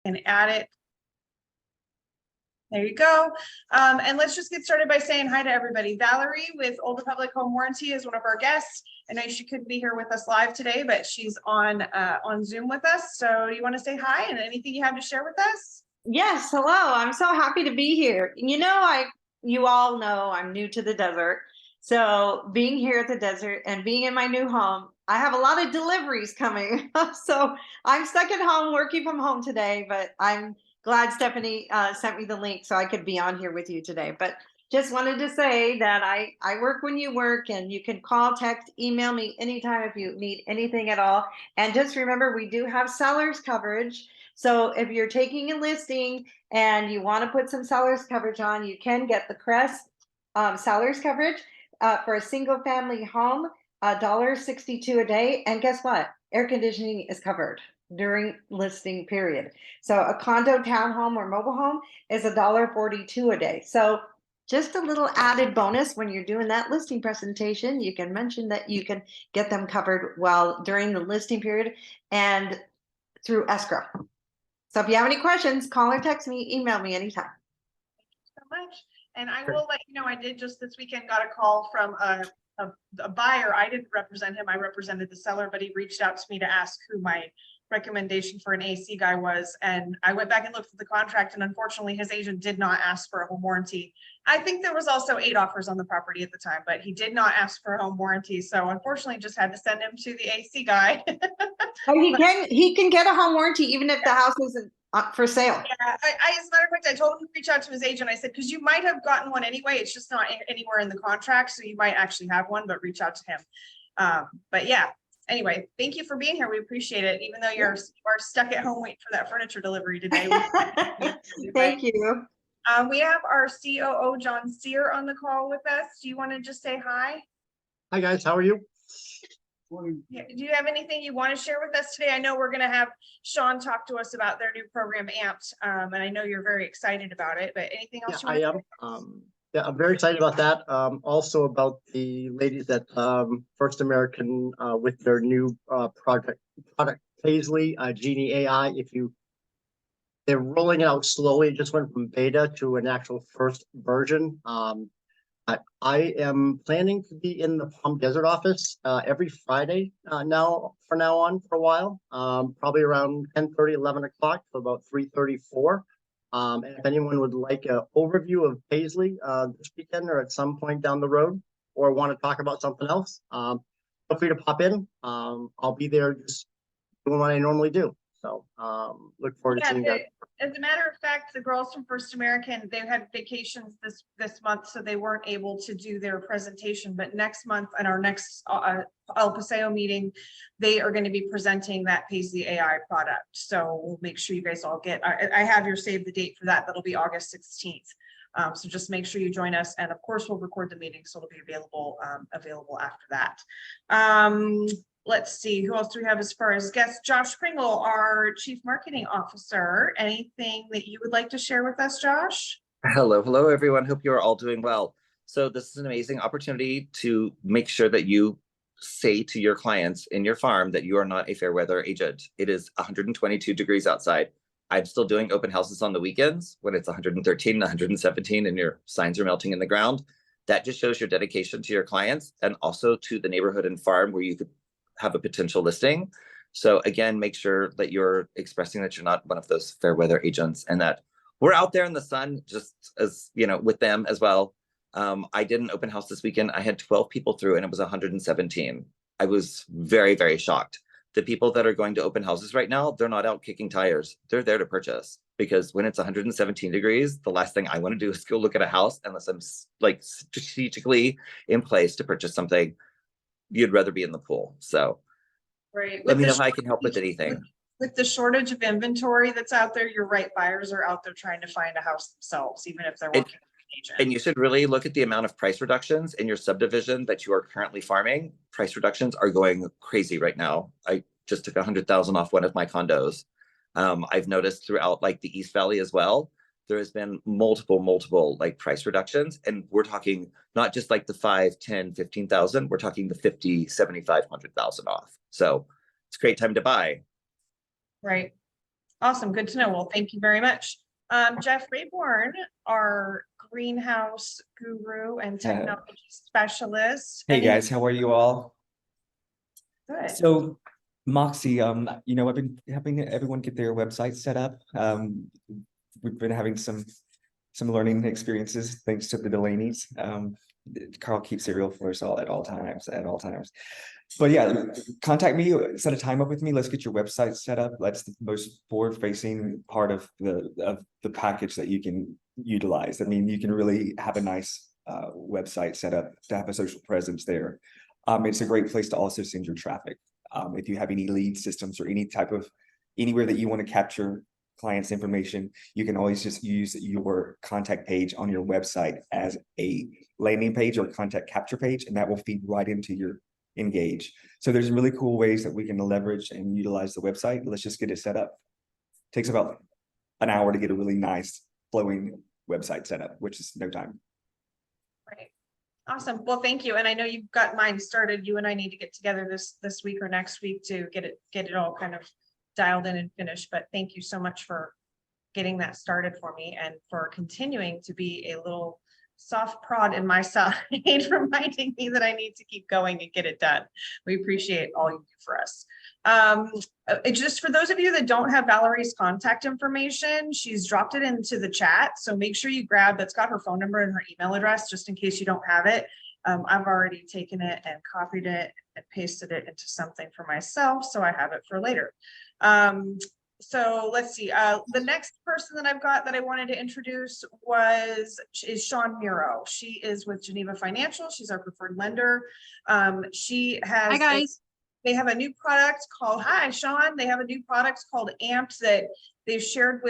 and add it. There you go. And let's just get started by saying hi to everybody. Valerie with Old Republic Home Warranty is one of our guests. I know she couldn't be here with us live today, but she's on Zoom with us. So you want to say hi and anything you have to share with us? Yes, hello. I'm so happy to be here. You all know I'm new to the desert. So being here at the desert and being in my new home, I have a lot of deliveries coming. So I'm stuck at home working from home today, but I'm glad Stephanie sent me the link so I could be on here with you today. But just wanted to say that I work when you work, and you can call, text, email me anytime if you need anything at all. And just remember, we do have sellers coverage. So if you're taking a listing and you want to put some sellers coverage on, you can get the Crest sellers coverage for a single family home, $1.62 a day. And guess what? Air conditioning is covered during listing period. So a condo, townhome, or mobile home is $1.42 a day. So just a little added bonus when you're doing that listing presentation, you can mention that you can get them covered during the listing period and through escrow. So if you have any questions, call or text me, email me anytime. Thank you so much. And I will let you know, I did just this weekend got a call from a buyer. I didn't represent him. I represented the seller, but he reached out to me to ask who my recommendation for an AC guy was. And I went back and looked at the contract, and unfortunately his agent did not ask for a home warranty. I think there was also 8 offers on the property at the time, but he did not ask for a home warranty. So unfortunately just had to send him to the AC guy. And he can get a home warranty even if the house isn't for sale. Yeah, as a matter of fact, I told him to reach out to his agent. I said, because you might have gotten one anyway. It's just not anywhere in the contract. So you might actually have one, but reach out to him. But yeah, anyway, thank you for being here. We appreciate it. Even though you are stuck at home waiting for that furniture delivery today. Thank you. We have our COO, John Sear, on the call with us. Do you want to just say hi? Hi, guys. How are you? Yeah. Do you have anything you want to share with us today? I know we're going to have Sean talk to us about their new program, Amped, and I know you're very excited about it, but anything else? Yeah, I am. Yeah, I'm very excited about that. Also about the ladies at First American with their new product Paisley Genie AI. They're rolling it out slowly. It just went from beta to an actual first version. I am planning to be in the Palm Desert office every Friday now on for a while, probably around 10:30, 11 o'clock, so about 3:34. And if anyone would like an overview of Paisley this weekend or at some point down the road, or want to talk about something else, feel free to pop in. I'll be there just doing what I normally do. So look forward to seeing you guys. As a matter of fact, the girls from First American, they had vacations this month, so they weren't able to do their presentation. But next month, at our next El Paseo meeting, they are going to be presenting that Paisley AI product. So we'll make sure you guys all get. I have your save the date for that. That'll be August 16th. So just make sure you join us, and of course, we'll record the meeting, so it'll be available after that. Let's see, who else do we have as far as guests? Josh Pringle, our Chief Marketing Officer. Anything that you would like to share with us, Josh? Hello, everyone. Hope you are all doing well. So this is an amazing opportunity to make sure that you say to your clients in your farm that you are not a fair weather agent. It is 122 degrees outside. I'm still doing open houses on the weekends when it's 113, 117, and your signs are melting in the ground. That just shows your dedication to your clients and also to the neighborhood and farm where you could have a potential listing. So again, make sure that you're expressing that you're not one of those fair weather agents and that we're out there in the sun just as, with them as well. I did an open house this weekend. I had 12 people through and it was 117. I was very, very shocked. The people that are going to open houses right now, they're not out kicking tires. They're there to purchase, because when it's 117 degrees, the last thing I want to do is go look at a house unless I'm like strategically in place to purchase something. You'd rather be in the pool. So right. Let me know how I can help with anything. With the shortage of inventory that's out there, you're right. Buyers are out there trying to find a house themselves, even if they're working with an agent. And you should really look at the amount of price reductions in your subdivision that you are currently farming. Price reductions are going crazy right now. I just took 100,000 off one of my condos. I've noticed throughout like the East Valley as well, there has been multiple like price reductions, and we're talking not just like the 5, 10, 15,000, we're talking the 50, 75, 100,000 off. So it's a great time to buy. Right. Awesome. Good to know. Well, thank you very much. Jeff Rayborn, our greenhouse guru and technology specialist. Hey Any- guys, how are you all? Good. So Moxie, you know, I've been helping everyone get their website set up. We've been having some learning experiences thanks to the Delaney's. Carl keeps it real for us all at all times. But yeah, contact me, set a time up with me. Let's get your website set up. That's the most forward-facing part of the package that you can utilize. I mean, you can really have a nice website set up to have a social presence there. It's a great place to also send your traffic. If you have any lead systems or any type of anywhere that you want to capture clients' information, you can always just use your contact page on your website as a landing page or contact capture page, and that will feed right into your Engage. So there's really cool ways that we can leverage and utilize the website. Let's just get it set up. Takes about an hour to get a really nice flowing website set up, which is no time. Great. Awesome. Well, thank you. And I know you've got mine started. You and I need to get together this week or next week to get it all kind of dialed in and finished. But thank you so much for getting that started for me and for continuing to be a little soft prod in my side, reminding me that I need to keep going and get it done. We appreciate all you do for us. Just for those of you that don't have Valerie's contact information, she's dropped it into the chat. So make sure you grab, that's got her phone number and her email address, just in case you don't have it. I've already taken it and copied it and pasted it into something for myself, so I have it for later. So let's see, the next person that I've got that I wanted to introduce is Sean Muro. She is with Geneva Financial. She's our preferred lender. She has, Hi guys. they have a new product called, hi Sean, they have a new product called Amped that they've shared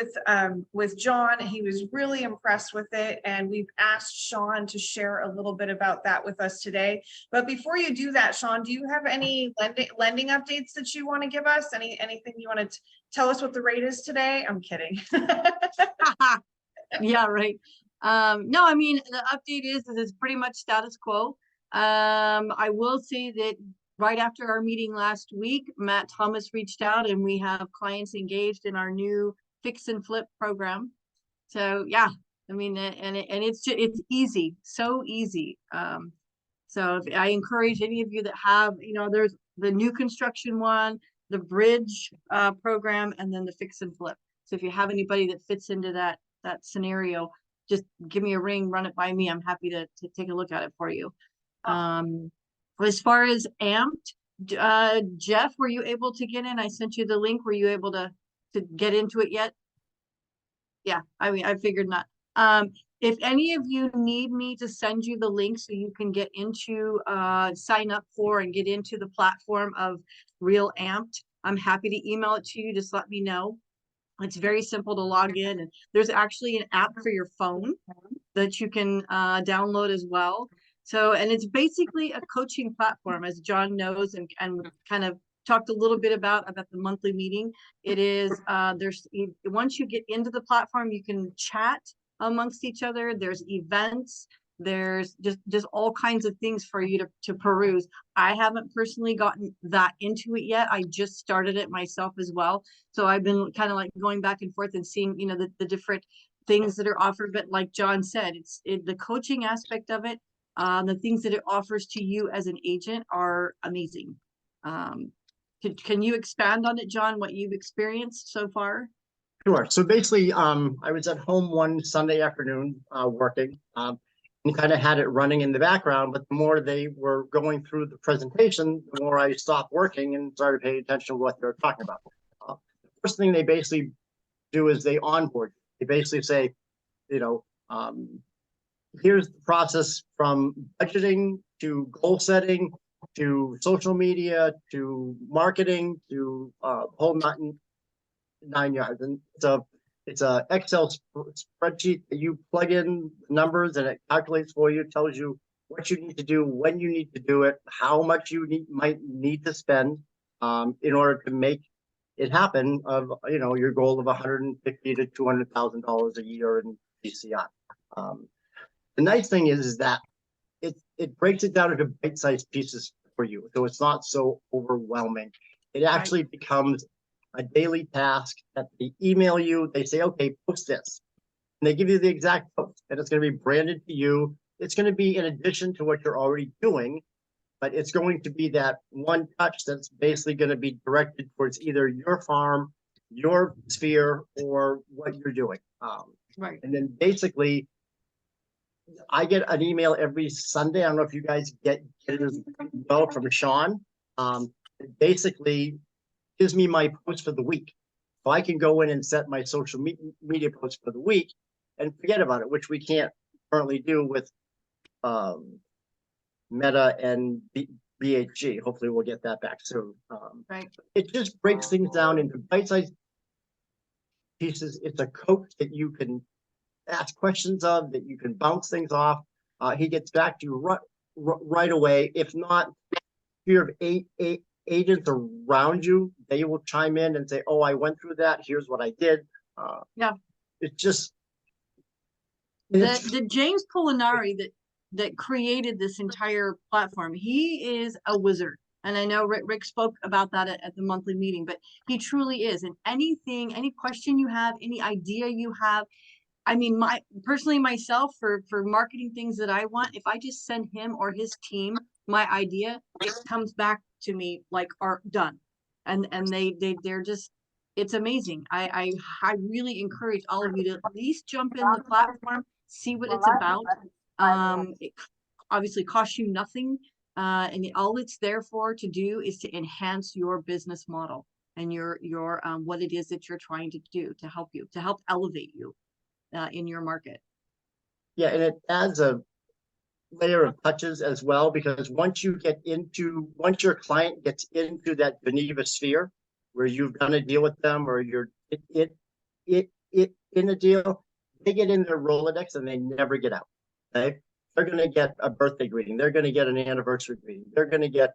with John. He was really impressed with it. And we've asked Sean to share a little bit about that with us today. But before you do that, Sean, do you have any lending updates that you want to give us? Anything you want to tell us what the rate is today? I'm kidding. Yeah, right. No, I mean, the update is it's pretty much status quo. I will say that right after our meeting last week, Matt Thomas reached out and we have clients engaged in our new fix and flip program. So yeah, I mean, and it's easy, so easy. So if I encourage any of you that have, you know, there's the new construction one, the bridge program, and then the fix and flip. So if you have anybody that fits into that scenario, just give me a ring, run it by me. I'm happy to take a look at it for you. As far as Amped, Jeff, were you able to get in? I sent you the link. Were you able to get into it yet? Yeah, I mean, I figured not. If any of you need me to send you the link so you can get into, sign up for and get into the platform of Real Amped, I'm happy to email it to you. Just let me know. It's very simple to log in, and there's actually an app for your phone that you can download as well. So, and it's basically a coaching platform, as John knows, and kind of talked a little bit about the monthly meeting. It is, once you get into the platform, you can chat amongst each other. There's events. There's just all kinds of things for you to peruse. I haven't personally gotten that into it yet. I just started it myself as well. So I've been kind of like going back and forth and seeing, you know, the different things that are offered. But like John said, the coaching aspect of it, the things that it offers to you as an agent are amazing. Can you expand on it, John, what you've experienced so far? Sure. So basically, I was at home one Sunday afternoon working and kind of had it running in the background. But the more they were going through the presentation, the more I stopped working and started paying attention to what they were talking about. The first thing they basically do is they onboard you. They basically say, you know, here's the process from budgeting to goal setting to social media to marketing to whole nine yards. And it's a Excel spreadsheet that you plug in numbers and it calculates for you, tells you what you need to do, when you need to do it, how much you might need to spend in order to make it happen of, you know, your goal of $150,000 to $200,000 a year in DCI. The nice thing is that it breaks it down into bite-sized pieces for you, so it's not so overwhelming. It actually becomes a daily task that they email you. They say, okay, post this. And they give you the exact post, and it's going to be branded to you. It's going to be in addition to what you're already doing, but it's going to be that one touch that's basically going to be directed towards either your farm, your sphere, or what you're doing. Right. And then basically, I get an email every Sunday. I don't know if you guys get it as well from Sean. It basically gives me my post for the week. So I can go in and set my social media post for the week and forget about it, which we can't currently do with Meta and BHG. Hopefully we'll get that back soon. Right. It just breaks things down into bite-sized pieces. It's a coach that you can ask questions of, that you can bounce things off. He gets back to you right away. If not, if you have eight agents around you, they will chime in and say, oh, I went through that. Here's what I did. Yeah. It's just. The James Polinari that created this entire platform, he is a wizard. And I know Rick spoke about that at the monthly meeting, but he truly is. And anything, any question you have, any idea you have, I mean, personally myself for marketing things that I want, if I just send him or his team my idea, it comes back to me like are done. And they're just, it's amazing. I really encourage all of you to at least jump in the platform, see what it's about. It obviously costs you nothing. And all it's there for to do is to enhance your business model and your what it is that you're trying to do to help elevate you in your market. Yeah, and it adds a layer of touches as well, because once your client gets into that Geneva sphere where you've done a deal with them or you're in a deal, they get in their Rolodex and they never get out. Okay, they're going to get a birthday greeting, they're going to get an anniversary greeting, they're going to get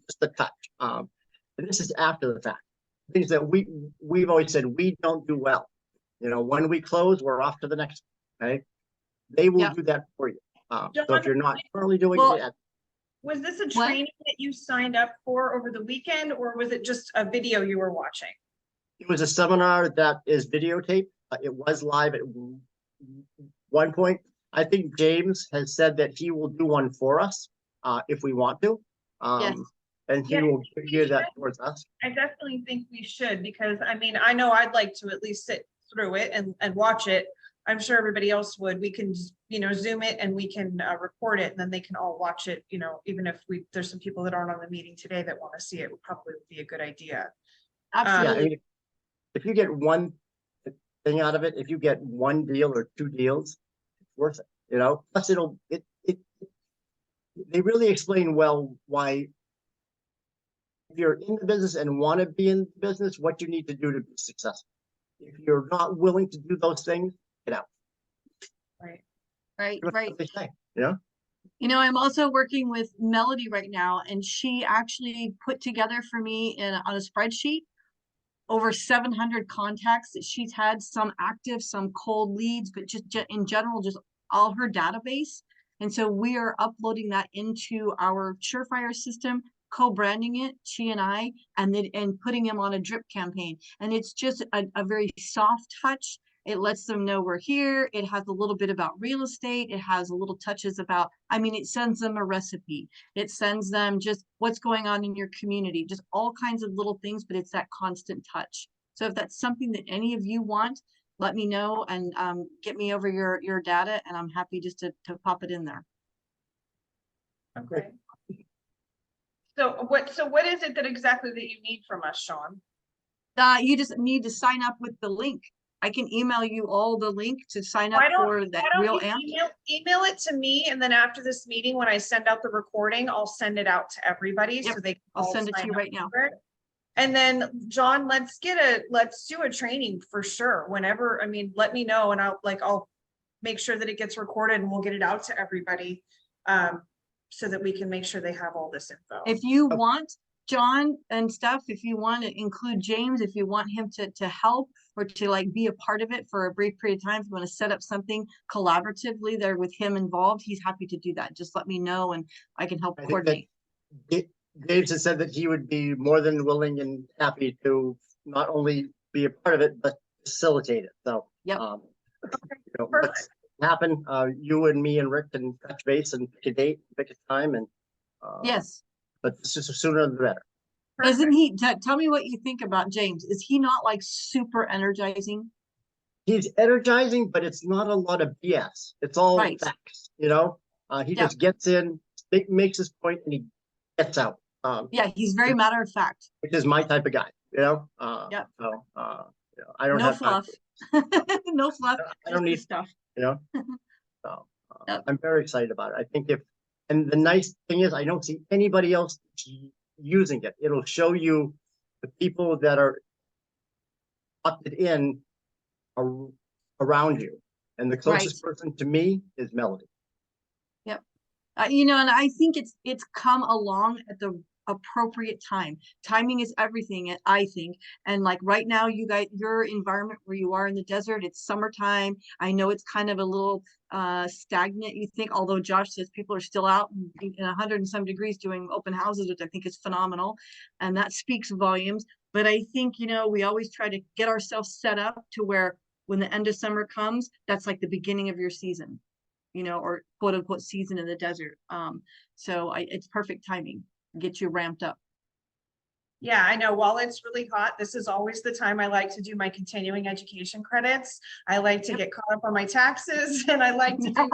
just a touch. And this is after the fact. Things that we've always said we don't do well. You know, when we close, we're off to the next. Okay, they will do that for you. So if you're not currently doing it, was this a training that you signed up for over the weekend, or was it just a video you were watching? it was a seminar that is videotaped. It was live at one point. I think James has said that he will do one for us if we want to. Yes. And he will gear that towards us. I definitely think we should, because I mean, I know I'd like to at least sit through it and watch it. I'm sure everybody else would. We can, you know, Zoom it and we can record it, and then they can all watch it. You know, even if there's some people that aren't on the meeting today that want to see it, would probably be a good idea. Absolutely. Yeah, I mean, if you get one thing out of it, if you get one deal or two deals, it's worth it. You know, plus they really explain well why, if you're in the business and want to be in the business, what you need to do to be successful. If you're not willing to do those things, get out. Right. Yeah. You know, I'm also working with Melody right now, and she actually put together for me on a spreadsheet over 700 contacts that she's had, some active, some cold leads, but just in general, just all her database. And so we are uploading that into our Surefire system, co-branding it, she and I, and putting him on a drip campaign. And it's just a very soft touch. It lets them know we're here. It has a little bit about real estate. It has a little touches about, I mean, it sends them a recipe. It sends them just what's going on in your community, just all kinds of little things, but it's that constant touch. So if that's something that any of you want, let me know and get me over your data, and I'm happy just to pop it in there. Okay. So what is it that exactly that you need from us, Sean? You just need to sign up with the link. I can email you all the link to sign up for that real amp. Email it to me, and then after this meeting, when I send out the recording, I'll send it out to everybody. Yep. So they can I'll send it to you right now. And then John, let's do a training for sure. Whenever, I mean, let me know, and I'll make sure that it gets recorded, and we'll get it out to everybody. So that we can make sure they have all this info. If you want John and stuff, if you want to include James, if you want him to help or to like be a part of it for a brief period of time, if you want to set up something collaboratively there with him involved, he's happy to do that. Just let me know and I can help coordinate. James has said that he would be more than willing and happy to not only be a part of it, but facilitate it. So, Yep. you know, what's happen, you and me and Rick can touch base and pick a date, pick a time, and Yes. but it's just the sooner the better. Isn't he, tell me what you think about James. Is he not like super energizing? He's energizing, but it's not a lot of BS. It's all Right. facts, you know? He Yeah. just gets in, makes his point, and he gets out. Yeah, he's very matter of fact. Which is my type of guy, you know? Yep. So, you know, I don't No have time fluff. for No fluff. I don't just the need- stuff. you know? So, Yep. I'm very excited about it. I think and the nice thing is, I don't see anybody else using it. It'll show you the people that are opted in around you. And the closest person to me is Melody. You know, and I think it's come along at the appropriate time. Timing is everything, I think. And like right now, you guys, your environment where you are in the desert, it's summertime. I know it's kind of a little stagnant, you think, although Josh says people are still out in 100 and some degrees doing open houses, which I think is phenomenal. And that speaks volumes. But I think, you know, we always try to get ourselves set up to where when the end of summer comes, that's like the beginning of your season, you know, or quote unquote season in the desert. So it's perfect timing, get you ramped up. Yeah, I know. While it's really hot, this is always the time I like to do my continuing education credits. I like to get caught up on my taxes, and I like to do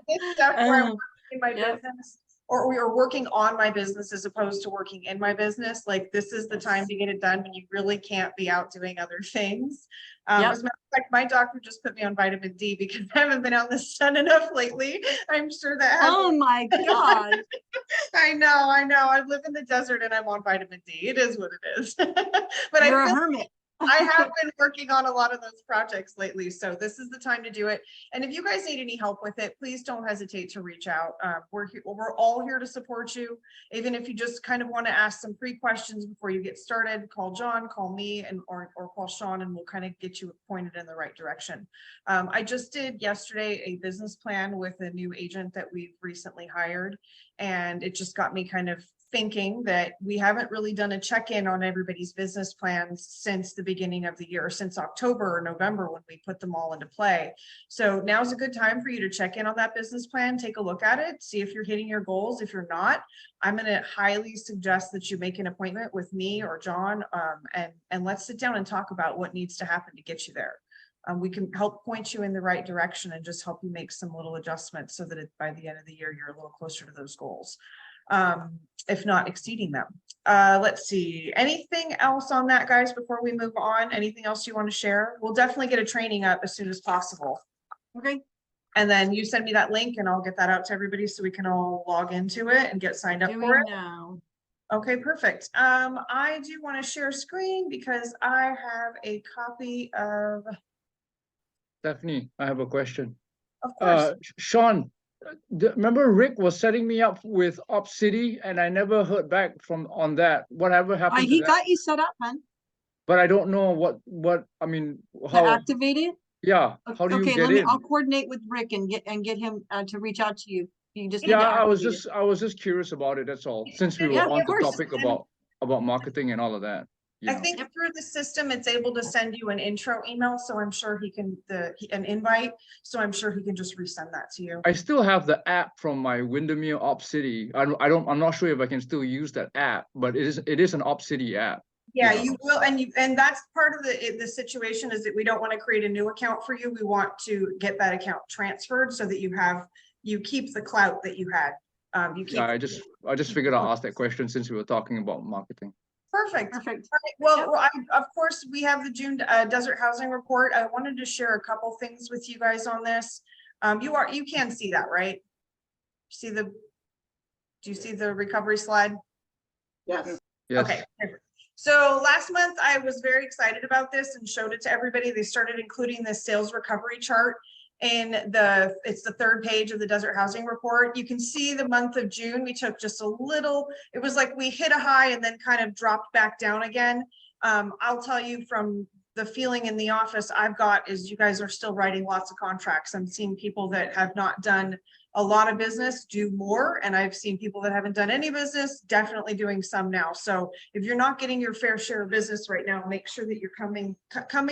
this stuff where I'm working in my business, or we are working on my business as opposed to working in my business. Like this is the time to get it done when you really can't be out doing other things. As a matter of fact, my doctor just put me on vitamin D because I haven't been out in the sun enough lately. I'm sure that. Oh my God. I know. I live in the desert and I'm on vitamin D. It is what it is. But You're I a feel hermit. I have been working on a lot of those projects lately, so this is the time to do it. And if you guys need any help with it, please don't hesitate to reach out. We're all here to support you. Even if you just kind of want to ask some pre-questions before you get started, call John, call me, and or call Sean, and we'll kind of get you pointed in the right direction. I just did yesterday a business plan with a new agent that we've recently hired, and it just got me kind of thinking that we haven't really done a check-in on everybody's business plans since the beginning of the year, since October or November when we put them all into play. So now's a good time for you to check in on that business plan, take a look at it, see if you're hitting your goals. If you're not, I'm going to highly suggest that you make an appointment with me or John, and let's sit down and talk about what needs to happen to get you there. We can help point you in the right direction and just help you make some little adjustments so that by the end of the year, you're a little closer to those goals, if not exceeding them. Let's see, anything else on that, guys, before we move on? Anything else you want to share? We'll definitely get a training up as soon as possible. Okay. And then you send me that link and I'll get that out to everybody so we can all log into it and get signed up for it. Now. Okay, perfect. I do want to share screen because I have a copy of. Stephanie, I have a question. Of course. Sean, remember Rick was setting me up with OpCity and I never heard back on that. Whatever happened to He that? got you set up, man. But I don't know what I mean, To how, activate it. yeah, how do you Okay, get in? I'll coordinate with Rick and get him to reach out to you. You just Yeah, need to I was activate just curious about it, that's all, since we were Yeah, on of the course. topic about marketing and all of that. You I know. think through the system, it's able to send you an intro email. So I'm sure he can, an invite. So I'm sure he can just resend that to you. I still have the app from my Windermere OpCity. I'm not sure if I can still use that app, but it is an OpCity app. Yeah, you know. you will. And that's part of the situation is that we don't want to create a new account for you. We want to get that account transferred so that you keep the clout that you had. Yeah, I just figured I'll ask that question since we were talking about marketing. Perfect. Perfect. All right. Well, of course, we have the June desert housing report. I wanted to share a couple things with you guys on this. You can see that, right? Do you see the recovery slide? Yes. Yes. Okay. So last month I was very excited about this and showed it to everybody. They started including this sales recovery chart in it's the third page of the desert housing report. You can see the month of June, we took just a little, it was like we hit a high and then kind of dropped back down again. I'll tell you from the feeling in the office I've got is you guys are still writing lots of contracts. I'm seeing people that have not done a lot of business do more, and I've seen people that haven't done any business definitely doing some now. So if you're not getting your fair share of business right now, make sure that you're coming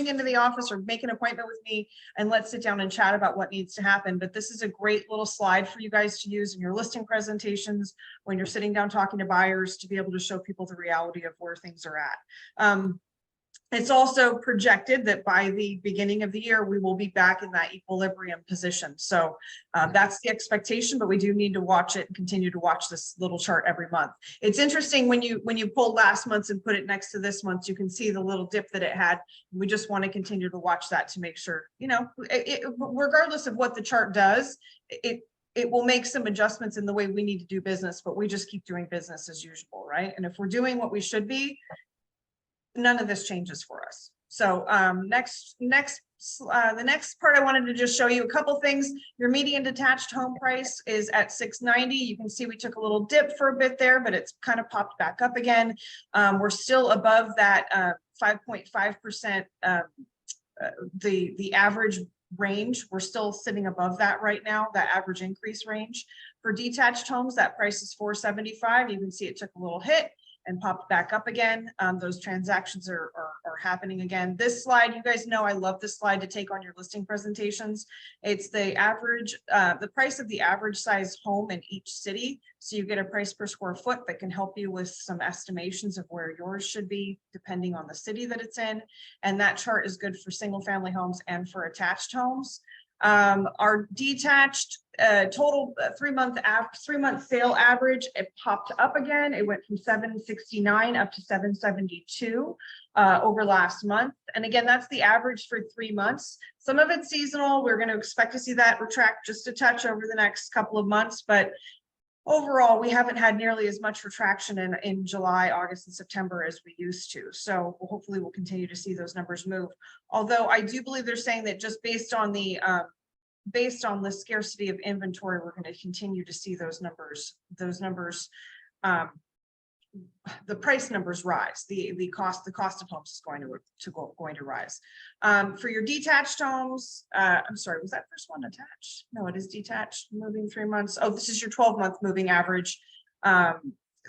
into the office or make an appointment with me, and let's sit down and chat about what needs to happen. But this is a great little slide for you guys to use in your listing presentations when you're sitting down talking to buyers, to be able to show people the reality of where things are at. It's also projected that by the beginning of the year, we will be back in that equilibrium position. So that's the expectation, but we do need to watch it and continue to watch this little chart every month. It's interesting when you pull last month's and put it next to this month's, you can see the little dip that it had. We just want to continue to watch that to make sure, you know, regardless of what the chart does, it will make some adjustments in the way we need to do business, but we just keep doing business as usual, right? And if we're doing what we should be, none of this changes for us. So the next part I wanted to just show you a couple things. Your median detached home price is at $690. You can see we took a little dip for a bit there, but it's kind of popped back up again. We're still above that 5.5%, the average range. We're still sitting above that right now, that average increase range. For detached homes, that price is $475. You can see it took a little hit and popped back up again. Those transactions are happening again. This slide, you guys know I love this slide to take on your listing presentations. It's the average, the price of the average size home in each city. So you get a price per square foot that can help you with some estimations of where yours should be depending on the city that it's in. And that chart is good for single family homes and for attached homes. Our detached total 3-month sale average, it popped up again. It went from 769 up to 772 over last month. And again, that's the average for 3 months. Some of it's seasonal. We're going to expect to see that retract just a touch over the next couple of months, but overall, we haven't had nearly as much retraction in July, August, and September as we used to. So hopefully we'll continue to see those numbers move. Although I do believe they're saying that just based on the scarcity of inventory, we're going to continue to see those numbers, the price numbers rise. The cost of homes is going to rise. For your detached homes, I'm sorry, was that first one attached? No, it is detached, moving 3 months. Oh, this is your 12-month moving average. The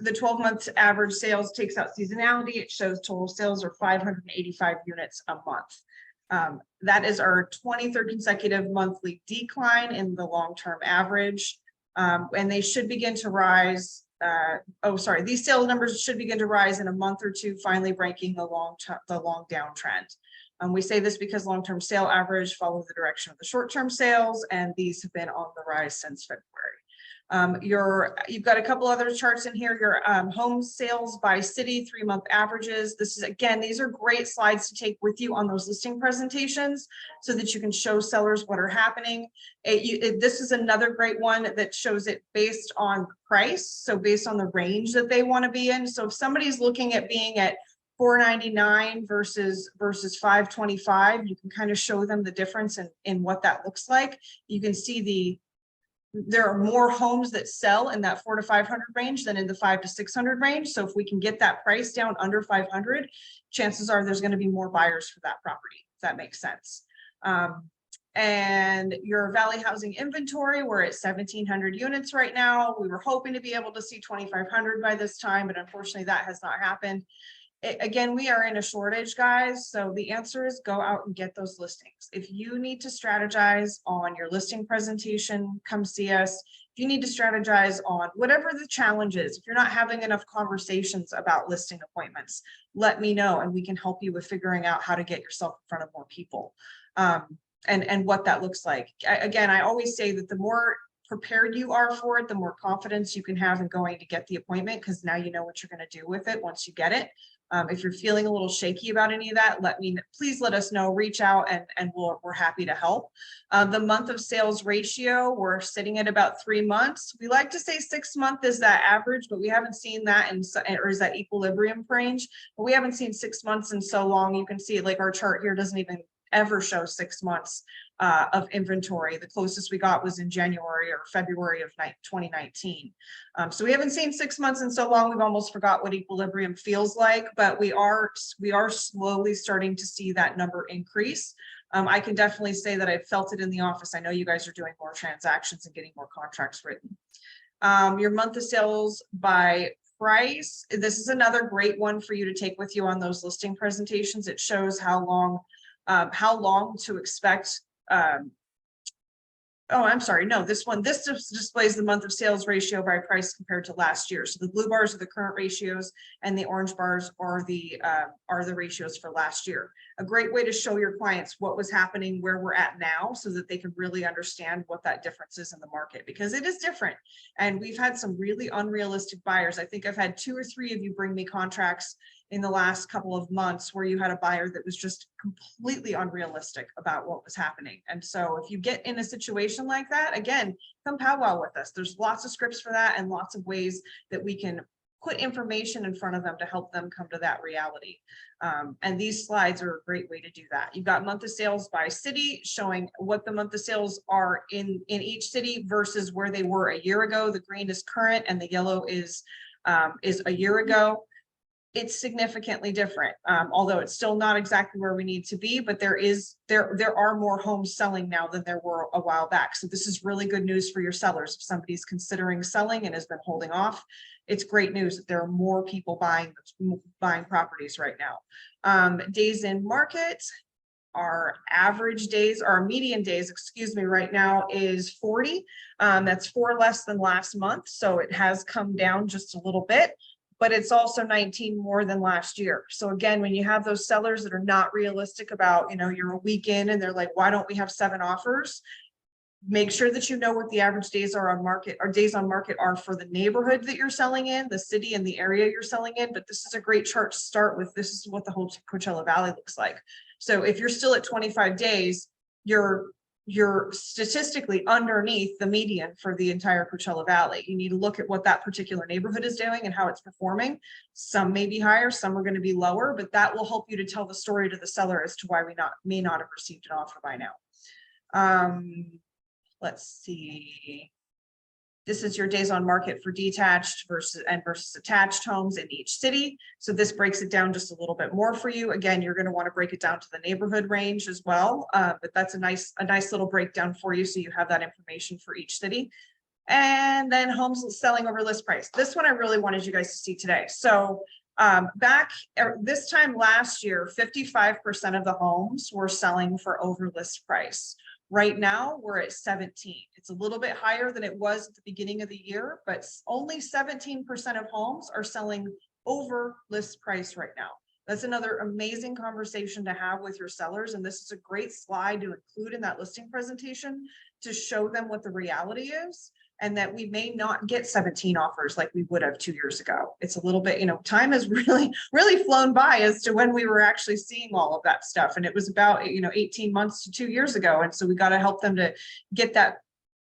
12-month average sales takes out seasonality. It shows total sales are 585 units a month. That is our 23rd consecutive monthly decline in the long-term average. And they should begin to rise. These sales numbers should begin to rise in a month or two, finally breaking the long downtrend. We say this because long-term sale average follows the direction of the short-term sales, and these have been on the rise since February. You've got a couple other charts in here. Your home sales by city, 3-month averages. This is, again, these are great slides to take with you on those listing presentations so that you can show sellers what are happening. This is another great one that shows it based on price. So based on the range that they want to be in. So if somebody's looking at being at $499 versus $525, you can kind of show them the difference in what that looks like. You can see there are more homes that sell in that 400 to 500 range than in the 500 to 600 range. So if we can get that price down under 500, chances are there's going to be more buyers for that property, if that makes sense. And your Valley Housing inventory, we're at 1,700 units right now. We were hoping to be able to see 2,500 by this time, but unfortunately that has not happened. Again, we are in a shortage, guys. So the answer is go out and get those listings. If you need to strategize on your listing presentation, come see us. If you need to strategize on whatever the challenge is, if you're not having enough conversations about listing appointments, let me know and we can help you with figuring out how to get yourself in front of more people and what that looks like. Again, I always say that the more prepared you are for it, the more confidence you can have in going to get the appointment, because now you know what you're going to do with it once you get it. If you're feeling a little shaky about any of that, please let us know, reach out and we're happy to help. The month of sales ratio, we're sitting at about 3 months. We like to say 6 months is that average, but we haven't seen that or is that equilibrium range, but we haven't seen 6 months in so long. You can see like our chart here doesn't even ever show 6 months of inventory. The closest we got was in January or February of 2019. So we haven't seen 6 months in so long, we've almost forgot what equilibrium feels like, but we are slowly starting to see that number increase. I can definitely say that I've felt it in the office. I know you guys are doing more transactions and getting more contracts written. Your month of sales by price. This is another great one for you to take with you on those listing presentations. It shows how long to expect. Oh, I'm sorry. No, this just displays the month of sales ratio by price compared to last year. So the blue bars are the current ratios and the orange bars are the ratios for last year. A great way to show your clients what was happening, where we're at now, so that they can really understand what that difference is in the market, because it is different. And we've had some really unrealistic buyers. I think I've had 2 or 3 of you bring me contracts in the last couple of months where you had a buyer that was just completely unrealistic about what was happening. And so if you get in a situation like that, again, come powwow with us. There's lots of scripts for that and lots of ways that we can put information in front of them to help them come to that reality. And these slides are a great way to do that. You've got month of sales by city, showing what the month of sales are in each city versus where they were a year ago. The green is current and the yellow is a year ago. It's significantly different, although it's still not exactly where we need to be, but there are more homes selling now than there were a while back. So this is really good news for your sellers. If somebody's considering selling and has been holding off, it's great news that there are more people buying properties right now. Days in market, our average days, our median days, excuse me, right now is 40. That's 4 less than last month. So it has come down just a little bit, but it's also 19 more than last year. So again, when you have those sellers that are not realistic about, you're a week in and they're like, why don't we have 7 offers? Make sure that you know what the average days are on market, or days on market are for the neighborhood that you're selling in, the city and the area you're selling in. But this is a great chart to start with. This is what the whole Coachella Valley looks like. So if you're still at 25 days, you're statistically underneath the median for the entire Coachella Valley. You need to look at what that particular neighborhood is doing and how it's performing. Some may be higher, some are going to be lower, but that will help you to tell the story to the seller as to why we may not have received an offer by now. Let's see. This is your days on market for detached versus attached homes in each city. So this breaks it down just a little bit more for you. Again, you're going to want to break it down to the neighborhood range as well. But that's a nice little breakdown for you, so you have that information for each city. And then homes selling over list price. This one I really wanted you guys to see today. So back this time last year, 55% of the homes were selling for over list price. Right now, we're at 17. It's a little bit higher than it was at the beginning of the year, but only 17% of homes are selling over list price right now. That's another amazing conversation to have with your sellers. And this is a great slide to include in that listing presentation to show them what the reality is, and that we may not get 17 offers like we would have 2 years ago. It's a little bit, time has really flown by as to when we were actually seeing all of that stuff. And it was about, 18 months to 2 years ago. And so we got to help them to get that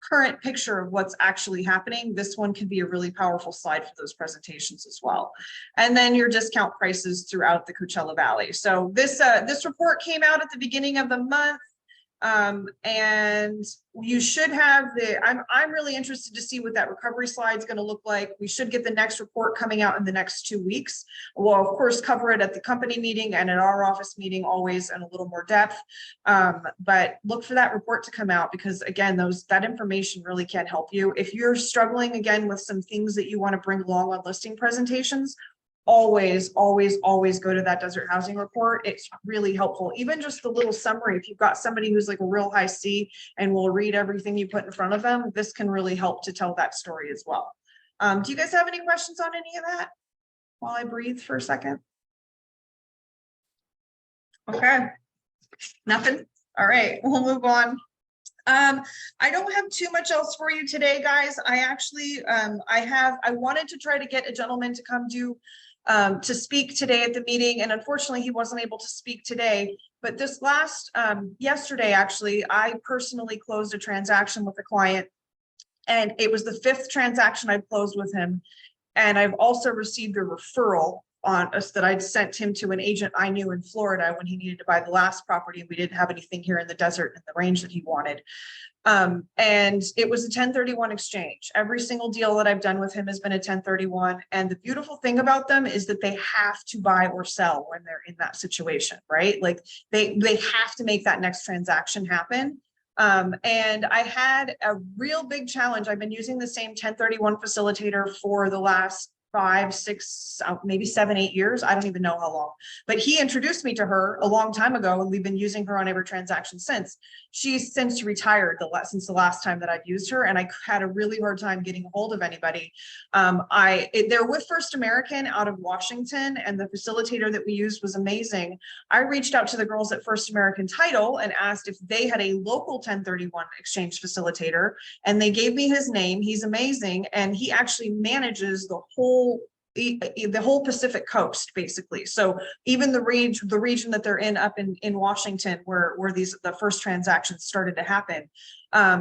current picture of what's actually happening. This one can be a really powerful slide for those presentations as well. And then your discount prices throughout the Coachella Valley. So this report came out at the beginning of the month. And you should have I'm really interested to see what that recovery slide is going to look like. We should get the next report coming out in the next 2 weeks. We'll of course cover it at the company meeting and at our office meeting, always in a little more depth. But look for that report to come out, because again, that information really can help you. If you're struggling again with some things that you want to bring along on listing presentations, always go to that desert housing report. It's really helpful. Even just the little summary, if you've got somebody who's like a real high C and will read everything you put in front of them, this can really help to tell that story as well. Do you guys have any questions on any of that while I breathe for a second? Okay, nothing. All right, we'll move on. I don't have too much else for you today, guys. I actually I wanted to try to get a gentleman to come to speak today at the meeting, and unfortunately he wasn't able to speak today. But this yesterday, actually, I personally closed a transaction with a client, and it was the 5th transaction I've closed with him. And I've also received a referral on us that I'd sent him to an agent I knew in Florida when he needed to buy the last property, and we didn't have anything here in the desert in the range that he wanted. And it was a 1031 exchange. Every single deal that I've done with him has been a 1031. And the beautiful thing about them is that they have to buy or sell when they're in that situation, right? Like they have to make that next transaction happen. And I had a real big challenge. I've been using the same 1031 facilitator for the last 5, 6, maybe 7, 8 years. I don't even know how long, but he introduced me to her a long time ago, and we've been using her on every transaction since. She's since retired since the last time that I've used her, and I had a really hard time getting a hold of anybody. They're with First American out of Washington, and the facilitator that we used was amazing. I reached out to the girls at First American Title and asked if they had a local 1031 exchange facilitator, and they gave me his name. He's amazing, and he actually manages the whole Pacific coast, basically. So even the region that they're in up in Washington, where the first transactions started to happen,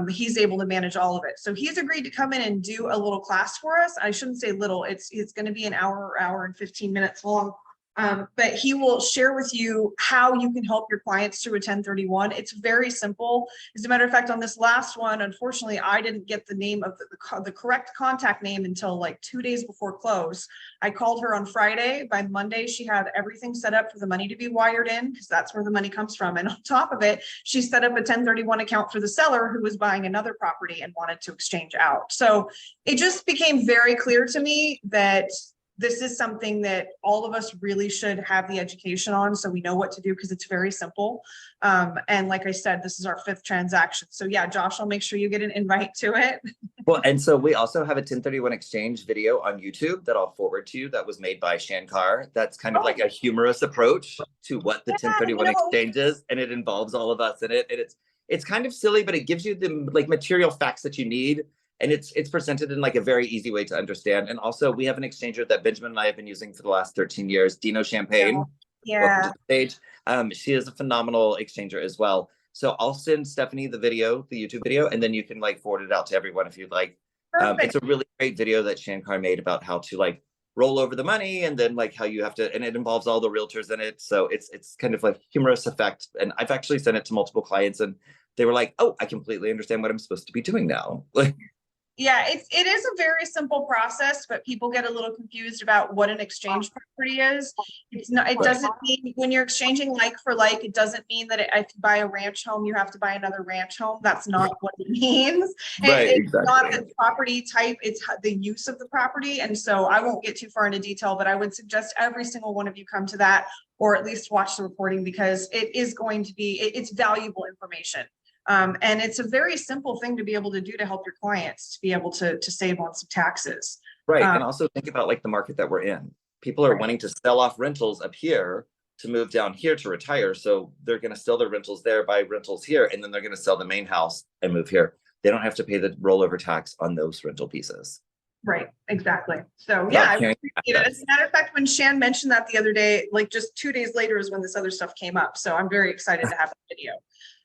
he's able to manage all of it. So he's agreed to come in and do a little class for us. I shouldn't say little, it's going to be an hour and 15 minutes long. But he will share with you how you can help your clients through a 1031. It's very simple. As a matter of fact, on this last one, unfortunately, I didn't get the name of the correct contact name until like 2 days before close. I called her on Friday. By Monday, she had everything set up for the money to be wired in, because that's where the money comes from. And on top of it, she set up a 1031 account for the seller who was buying another property and wanted to exchange out. So it just became very clear to me that this is something that all of us really should have the education on, so we know what to do, because it's very simple. And like I said, this is our 5th transaction. So yeah, Josh, I'll make sure you get an invite to it. Well, and so we also have a 1031 exchange video on YouTube that I'll forward to you that was made by Shankar. That's kind of like a humorous approach to what the 1031 exchange is, and it involves all of us in it. And it's kind of silly, but it gives you the like material facts that you need. And it's presented in like a very easy way to understand. And also we have an exchanger that Benjamin and I have been using for the last 13 years, Dino Champagne. Yeah. Welcome to the stage. She is a phenomenal exchanger as well. So I'll send Stephanie the video, the YouTube video, and then you can like forward it out to everyone if you'd like. It's a really great video that Shankar made about how to like roll over the money, and then like how you have to, and it involves all the realtors in it. So it's kind of like humorous effect. And I've actually sent it to multiple clients, and they were like, oh, I completely understand what I'm supposed to be doing now. Like, yeah, it is a very simple process, but people get a little confused about what an exchange property is. It's not, it doesn't mean when you're exchanging like for like, it doesn't mean that if you buy a ranch home, you have to buy another ranch home. That's not what it means. Right, It's exactly. not the property type, it's the use of the property. And so I won't get too far into detail, but I would suggest every single one of you come to that, or at least watch the recording, because it is going to be, it's valuable information. And it's a very simple thing to be able to do to help your clients to be able to save on some taxes. Right. And also think about like the market that we're in. People are wanting to sell off rentals up here to move down here to retire. So they're going to sell their rentals there, buy rentals here, and then they're going to sell the main house and move here. They don't have to pay the rollover tax on those rental pieces. Right, exactly. So yeah, I appreciate it. As a matter of fact, when Shan mentioned that the other day, like just 2 days later is when this other stuff came up. So I'm very excited to have the video.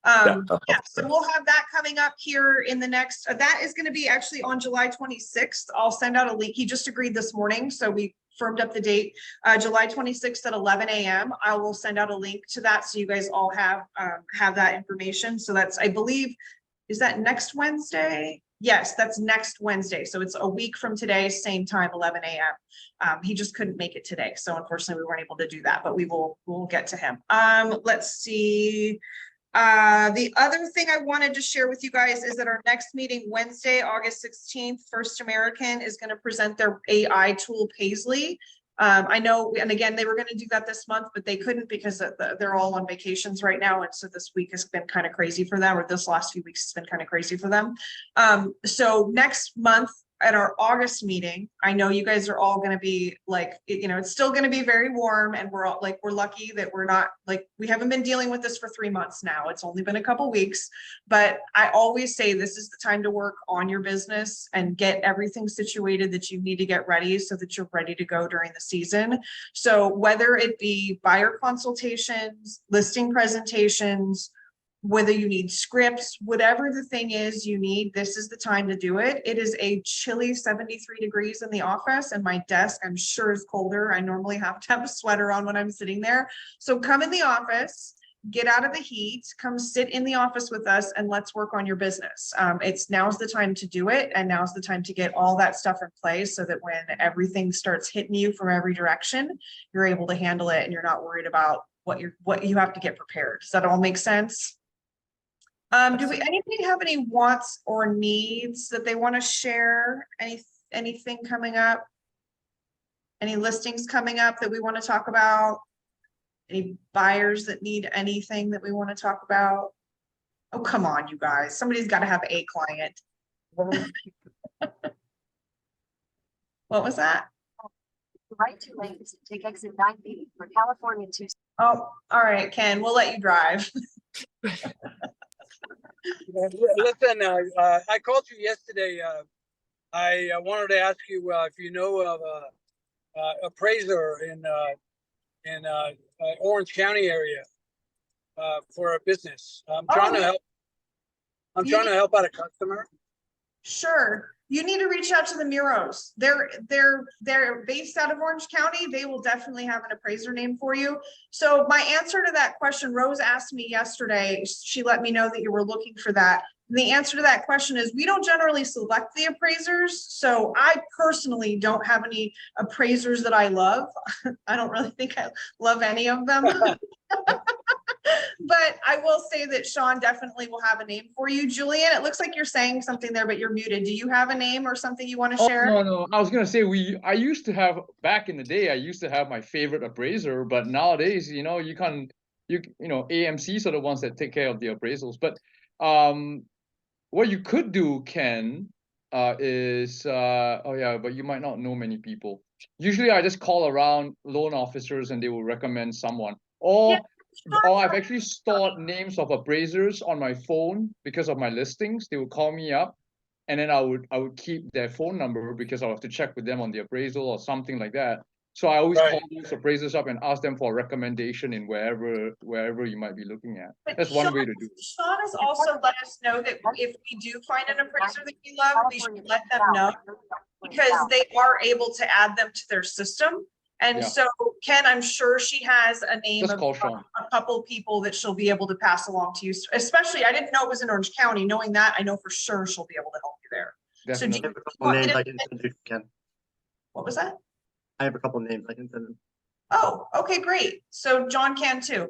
Yeah, so we'll have that coming up here in the next, that is going to be actually on July 26th. I'll send out a link. He just agreed this morning, so we firmed up the date, July 26th at 11 a.m. I will send out a link to that, so you guys all have that information. So that's, I believe, is that next Wednesday? Yes, that's next Wednesday. So it's a week from today, same time, 11 a.m. He just couldn't make it today, so unfortunately we weren't able to do that, but we'll get to him. Let's see. The other thing I wanted to share with you guys is that our next meeting, Wednesday, August 16th, First American is going to present their AI tool, Paisley. I know, and again, they were going to do that this month, but they couldn't because they're all on vacations right now. And so this week has been kind of crazy for them, or this last few weeks has been kind of crazy for them. So next month, at our August meeting, I know you guys are all going to be like, you know, it's still going to be very warm, and we're all like, we're lucky that we're not like, we haven't been dealing with this for 3 months now. It's only been a couple weeks, but I always say this is the time to work on your business and get everything situated that you need to get ready so that you're ready to go during the season. So whether it be buyer consultations, listing presentations, whether you need scripts, whatever the thing is you need, this is the time to do it. It is a chilly 73 degrees in the office, and my desk, I'm sure, is colder. I normally have to have a sweater on when I'm sitting there. So come in the office, get out of the heat, come sit in the office with us, and let's work on your business. Now's the time to do it, and now's the time to get all that stuff in place so that when everything starts hitting you from every direction, you're able to handle it and you're not worried about what you have to get prepared. Does that all make sense? Do anybody have any wants or needs that they want to share? Anything coming up? Any listings coming up that we want to talk about? Any buyers that need anything that we want to talk about? Oh, come on, you guys. Somebody's got to have a client. What was that? Right 2 lanes, take exit 9B for California 2. Oh, all right, Ken, we'll let you drive. Listen, I called you yesterday. I wanted to ask you if you know of a appraiser in Orange County area for a business. I'm trying to help. I'm trying to help out a customer. Sure. You need to reach out to the Muros. They're based out of Orange County. They will definitely have an appraiser name for you. So my answer to that question, Rose asked me yesterday, she let me know that you were looking for that. And the answer to that question is we don't generally select the appraisers. So I personally don't have any appraisers that I love. I don't really think I love any of them. But I will say that Sean definitely will have a name for you. Julian, it looks like you're saying something there, but you're muted. Do you have a name or something you want to share? No. I was gonna say I used to have, back in the day, I used to have my favorite appraiser, but nowadays, you know, AMCs are the ones that take care of the appraisals. But what you could do, Ken, is oh yeah, but you might not know many people. Usually I just call around loan officers and they will recommend someone. Or I've actually stored names of appraisers on my phone because of my listings. They would call me up, and then I would keep their phone number because I'll have to check with them on the appraisal or something like that. So I always call those appraisers up and ask them for a recommendation in wherever you might be looking at. But That's one way to do it. Sean has also let us know that if we do find an appraiser that we love, we should let them know, because they are able to add them to their system. And so Ken, I'm sure she has a name Just of call Sean. a couple people that she'll be able to pass along to you. Especially, I didn't know it was in Orange County. Knowing that, I know for sure she'll be able to help you there. Definitely. So I have a couple names I can send you, Ken. what was that? I have a couple names I can send them. Oh, okay, great. So John can too.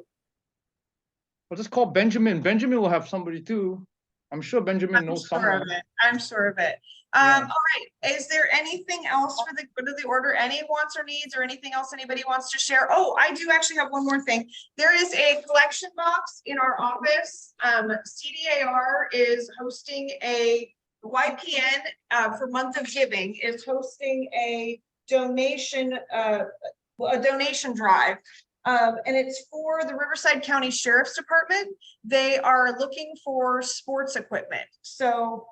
Well, just call Benjamin. Benjamin will have somebody too. I'm sure Benjamin knows someone. I'm sure of it. All right. Is there anything else for the good of the order? Any wants or needs or anything else anybody wants to share? Oh, I do actually have one more thing. There is a collection box in our office. CDAR is hosting a YPN for month of giving is hosting a donation drive. And it's for the Riverside County Sheriff's Department. They are looking for sports equipment. So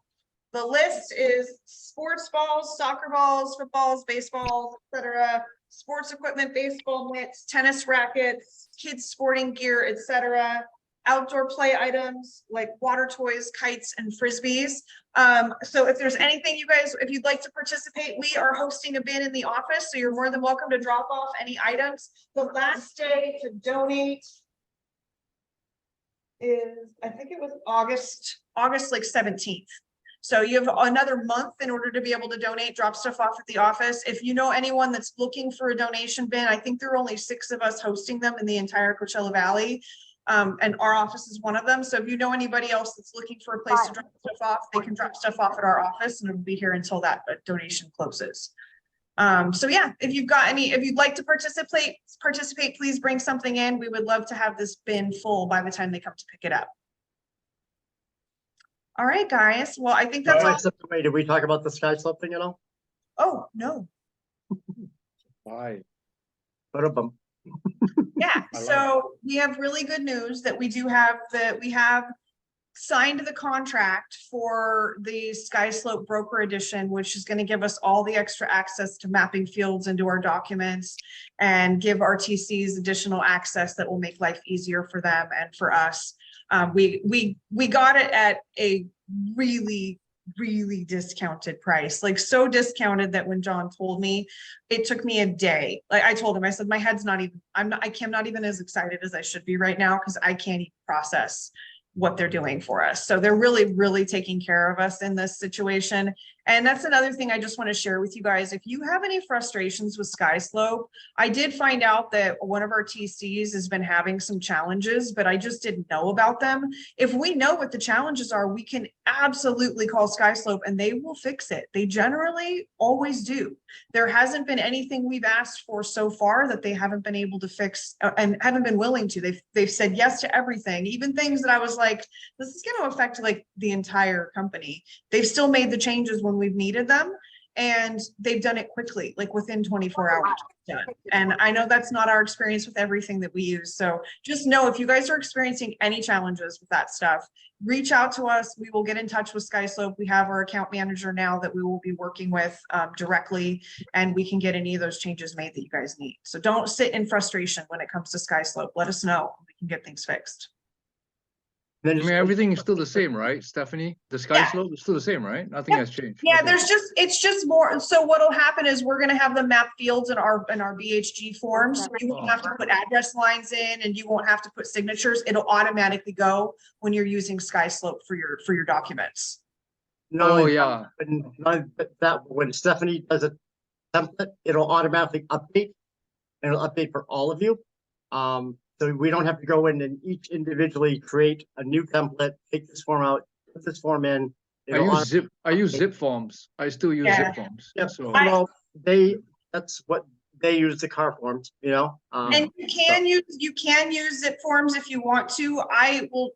the list is sports balls, soccer balls, footballs, baseballs, etc. Sports equipment, baseball mitts, tennis rackets, kids sporting gear, etc. Outdoor play items like water toys, kites, and frisbees. So if there's anything you guys, if you'd like to participate, we are hosting a bin in the office, so you're more than welcome to drop off any items. The last day to donate is, I think it was August like 17th. So you have another month in order to be able to donate, drop stuff off at the office. If you know anyone that's looking for a donation bin, I think there are only 6 of us hosting them in the entire Coachella Valley. And our office is one of them. So if you know anybody else that's looking for a place to drop stuff off, they can drop stuff off at our office and it'll be here until that donation closes. So yeah, if you'd like to participate, please bring something in. We would love to have this bin full by the time they come to pick it up. All right, guys. Well, I think that's all. Wait, did we talk about the sky slope thing at all? Oh, no. Why? Yeah, so we have really good news that we have signed the contract for the Sky Slope Broker Edition, which is going to give us all the extra access to mapping fields into our documents and give RTCs additional access that will make life easier for them and for us. We got it at a really discounted price, like so discounted that when John told me, it took me a day. Like I told him, I said, my head's not even, I'm not even as excited as I should be right now because I can't even process what they're doing for us. So they're really taking care of us in this situation. And that's another thing I just want to share with you guys. If you have any frustrations with SkySlope, I did find out that one of our TCs has been having some challenges, but I just didn't know about them. If we know what the challenges are, we can absolutely call SkySlope and they will fix it. They generally always do. There hasn't been anything we've asked for so far that they haven't been able to fix and haven't been willing to. They've said yes to everything, even things that I was like, this is going to affect like the entire company. They've still made the changes when we've needed them, and they've done it quickly, like within 24 hours done. And I know that's not our experience with everything that we use. So just know if you guys are experiencing any challenges with that stuff, reach out to us. We will get in touch with SkySlope. We have our account manager now that we will be working with directly, and we can get any of those changes made that you guys need. So don't sit in frustration when it comes to SkySlope. Let us know. We can get things fixed. I mean, everything is still the same, right, Stephanie? The sky slope is still the same, right? Nothing has changed. Yeah, Okay. it's just more. So what'll happen is we're gonna have the map fields in our BHG forms. You won't have to put address lines in, and you won't have to put signatures. It'll automatically go when you're using SkySlope for your documents. No, yeah. When Stephanie does a template, it'll automatically update, and it'll update for all of you. So we don't have to go in and each individually create a new template, take this form out, put this form in. I use zip forms. I still use zip forms. Yeah, So well, that's what they use, the car forms, you know. And you can use zip forms if you want to. I will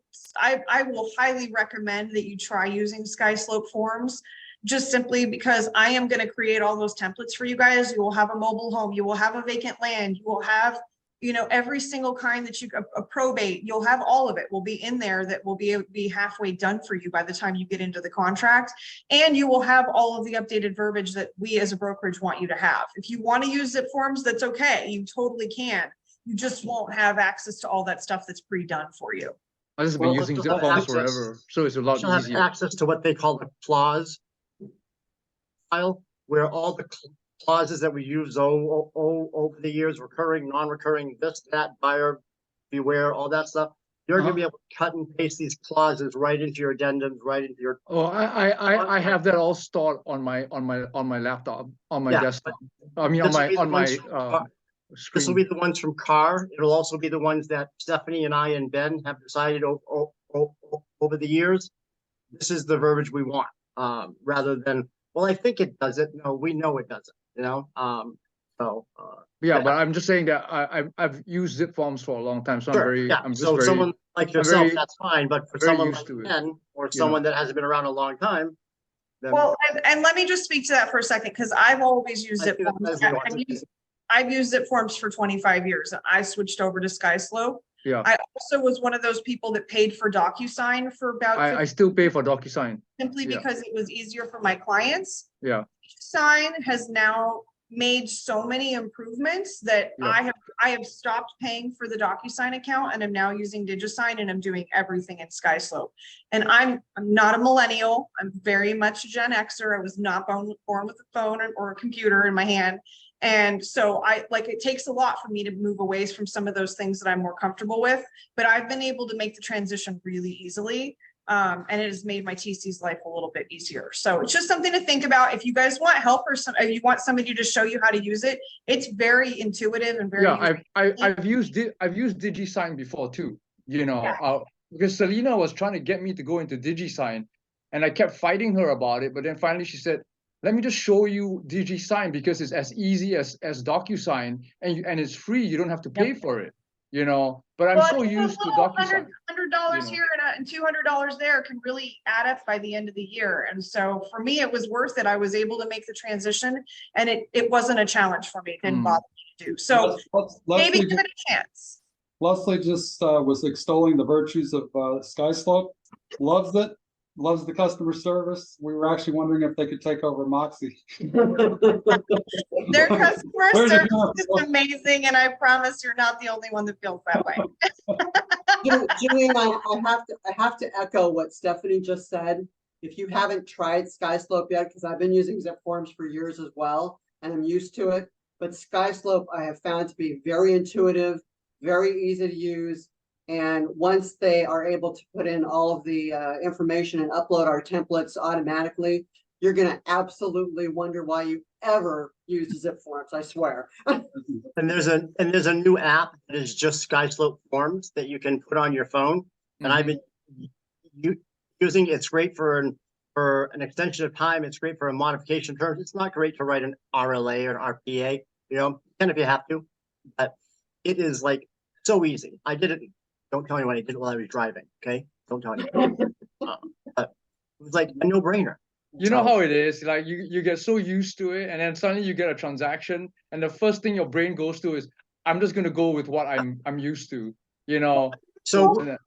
highly recommend that you try using SkySlope forms, just simply because I am going to create all those templates for you guys. You will have a mobile home, you will have a vacant land, you will have, you know, every single kind that you a probate, you'll have all of it will be in there that will be halfway done for you by the time you get into the contract. And you will have all of the updated verbiage that we as a brokerage want you to have. If you want to use zip forms, that's okay. You totally can. You just won't have access to all that stuff that's pre-done for you. I've just been using zip forms forever, so it's a lot She'll easier. have access to what they call the clause file, where all the clauses that we use over the years, recurring, non-recurring, this, that, buyer beware, all that stuff. You're gonna be able to cut and paste these clauses right into your addendums, right into your. Oh, I have that all stored on my laptop, on my desktop. I mean, on my screen. This will be the ones from CAR. It'll also be the ones that Stephanie and I and Ben have decided over the years. This is the verbiage we want, rather than, well, I think it does it. No, we know it doesn't, you know? Yeah, but I'm just saying that I've used zip forms for a long time, so sure, someone like yourself, that's fine, but for someone like Ben or someone that hasn't been around a long time. Well, and let me just speak to that for a second, because I've always used zip forms. I've used zip forms for 25 years, and I switched over to SkySlope. Yeah. I also was one of those people that paid for DocuSign for about. I still pay for DocuSign. Simply because it was easier for my clients. Yeah. DocuSign has now made so many improvements that I have stopped paying for the DocuSign account and I'm now using DigiSign, and I'm doing everything in SkySlope. And I'm not a millennial. I'm very much a Gen Xer. I was not born with a phone or a computer in my hand. And so it takes a lot for me to move away from some of those things that I'm more comfortable with, but I've been able to make the transition really easily. And it has made my TC's life a little bit easier. So it's just something to think about. If you guys want help or if you want somebody to show you how to use it, it's very intuitive and very. Yeah, I've used DigiSign before too. You know, because Selena was trying to get me to go into DigiSign, and I kept fighting her about it. But then finally she said, "Let me just show you DigiSign because it's as easy as DocuSign, and it's free. You don't have to pay for it." You know, but I'm so used to DocuSign. $100 here and $200 there can really add up by the end of the year. And so for me, it was worth it. I was able to make the transition, and it wasn't a challenge for me. It didn't bother me to do. So maybe give it a chance. Leslie just was extolling the virtues of SkySlope. Loves it. Loves the customer service. We were actually wondering if they could take over Moxie. Their customer service is amazing, and I promise you're not the only one that feels that way. Julian, I have to echo what Stephanie just said. If you haven't tried SkySlope yet, because I've been using Zip Forms for years as well, and I'm used to it, but SkySlope I have found to be very intuitive, very easy to use. And once they are able to put in all of the information and upload our templates automatically, you're going to absolutely wonder why you ever used Zip Forms, I swear. And there's a new app that is just SkySlope Forms that you can put on your phone. And I've been using it's great for an extension of time. It's great for a modification terms. It's not great to write an RLA or an RPA, you know, and if you have to, but it is like so easy. I did it. Don't tell anyone I did it while I was driving. Okay. Don't tell anyone. But it was like a no brainer. You know how it is, like you get so used to it, and then suddenly you get a transaction, and the first thing your brain goes to is, I'm just gonna go with what I'm used to, you know. So And then-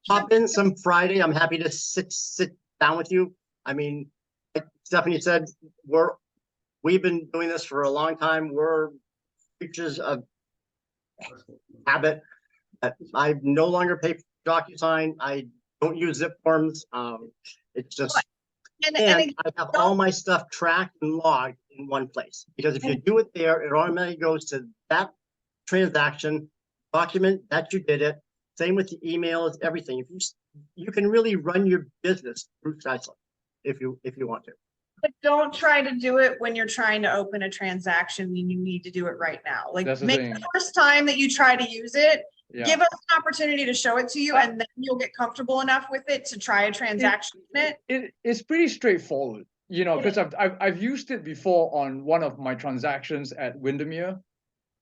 hop in some Friday. I'm happy to sit down with you. I mean, like Stephanie said, we've been doing this for a long time. We're creatures of habit. I no longer pay for DocuSign. I don't use Zip Forms. It's just. And I have all my stuff tracked and logged in one place, because if you do it there, it automatically goes to that transaction document that you did it. Same with the emails, everything. If you can really run your business through SkySlope if you want to. But don't try to do it when you're trying to open a transaction and you need to do it right now. Like make the first time that you try to use it, give us an opportunity to show it to you, and then you'll get comfortable enough with it to try a transaction in it. It's pretty straightforward, you know, because I've used it before on one of my transactions at Windermere,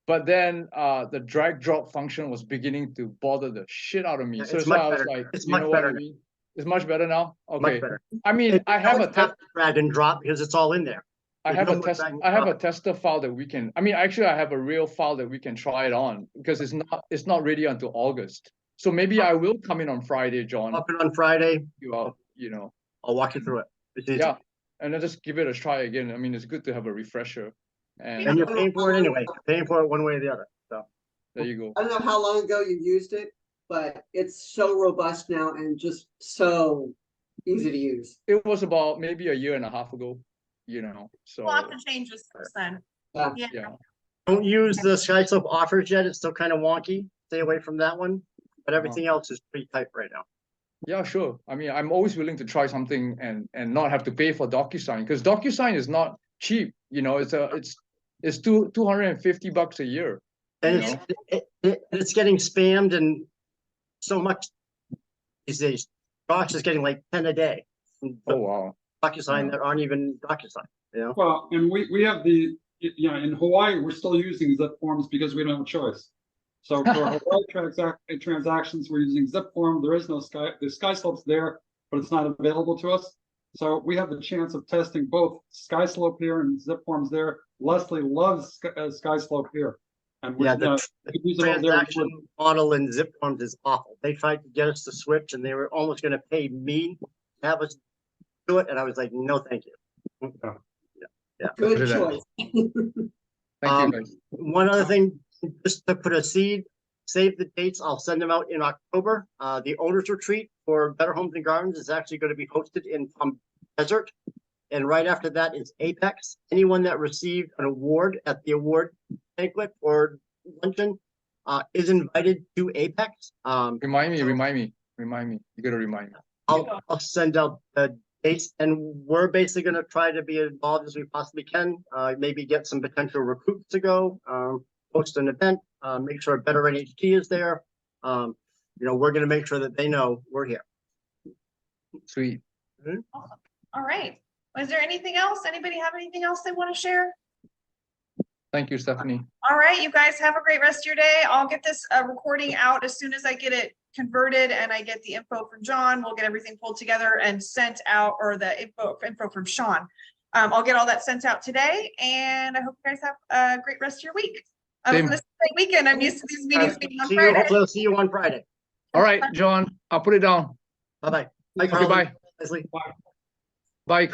but then the drag drop function was beginning to bother the shit out of me. So I was like, it's you much know what I better. mean? It's much better now. Okay. Much better. I mean, I have a drag and drop because it's all in there. I have a tester file that we can, I mean, actually I have a real file that we can try it on, because it's not ready until August. So maybe I will come in on Friday, John. Up on Friday. You know. I'll walk you through it. Yeah. And then just give it a try again. I mean, it's good to have a refresher. And you're paying for it anyway. You're paying for it one way or the other. So there you go. I don't know how long ago you used it, but it's so robust now and just so easy to use. It was about maybe a year and a half ago, you know. So Lots of changes since then. Yeah. Don't use the SkySlope offers yet. It's still kind of wonky. Stay away from that one. But everything else is pretty tight right now. Yeah, sure. I mean, I'm always willing to try something and not have to pay for DocuSign, because DocuSign is not cheap. You know, it's $250 a year. And it's getting spammed and so much these days. Josh is getting like 10 a day. Oh wow. DocuSign that aren't even DocuSign, you know. Well, and we have the, you know, in Hawaii, we're still using Zip Forms because we don't have a choice. So for Hawaii transactions, we're using Zip Form. There is no SkySlope's there, but it's not available to us. So we have the chance of testing both SkySlope here and Zip Forms there. Leslie loves SkySlope here. And we, the transaction model in Zip Forms is awful. They tried to get us to switch, and they were almost going to pay me to have us do it, and I was like, no, thank you. Yeah. Good choice. Thank you, guys. One other thing, just to put a seed, save the dates. I'll send them out in October. The owners retreat for Better Homes and Gardens is actually going to be hosted in Palm Desert. And right after that is Apex. Anyone that received an award at the award banquet or luncheon is invited to Apex. Remind me. You gotta remind me. I'll send out the dates, and we're basically going to try to be involved as we possibly can. Maybe get some potential recruits to go, host an event, make sure Better NHG is there. You know, we're going to make sure that they know we're here. Sweet. Awesome. All right. Was there anything else? Anybody have anything else they want to share? Thank you, Stephanie. All right, you guys have a great rest of your day. I'll get this recording out as soon as I get it converted and I get the info from John. We'll get everything pulled together and sent out, or the info from Sean. I'll get all that sent out today, and I hope you guys have a great rest of your week. This is a great weekend. I'm used to these meetings being on Friday. Hopefully I'll see you on Friday. All right, John, I'll put it down. Bye-bye. Okay, bye. Leslie. Bye.